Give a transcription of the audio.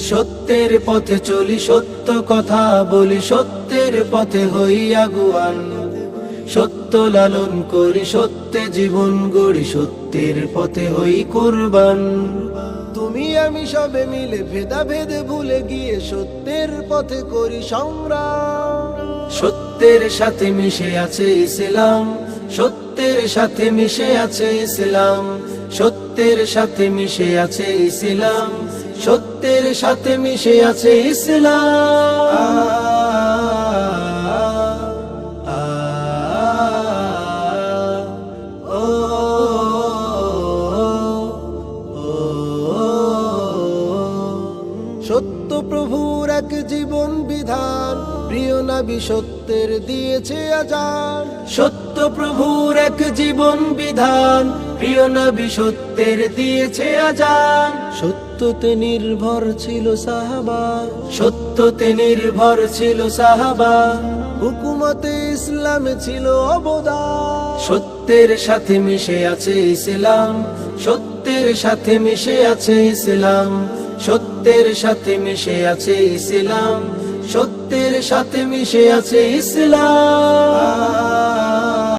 সত্যের পথে চলি, সত্য কথা বলি, সত্যের পথে হই আগুয়ান। সত্য লালন করি, সত্যে জীবন গড়ি, সত্যের পথে হই কুরবান। তুমি আমি সবে মিলে ভেদাভেদ ভুলে গিয়ে সত্যের পথে করি সংগ্রাম। সত্যের সাথে মিশে আছে ইসলাম, সত্যের সাথে মিশে আছে ইসলাম, সত্যের সাথে মিশে আছে ইসলাম, সত্যের সাথে মিশে আছে ইসলাম। সত্য প্রভুর এক জীবন বিধান, প্রিয় নবী সত্যের দিয়েছে আজান। সত্য প্রভুর এক জীবন বিধান, প্রিয় নবী সত্যের দিয়েছে আজান। সত্যতে নির্ভর ছিল সাহাবা, সত্যতে নির্ভর ছিল সাহাবা, হুকুমতে ইসলামে ছিল অবদান। সত্যের সাথে মিশে আছে ইসলাম, সত্যের সাথে মিশে আছে ইসলাম, সত্যের সাথে মিশে আছে ইসলাম, সত্যের সাথে মিশে আছে ইসলাম।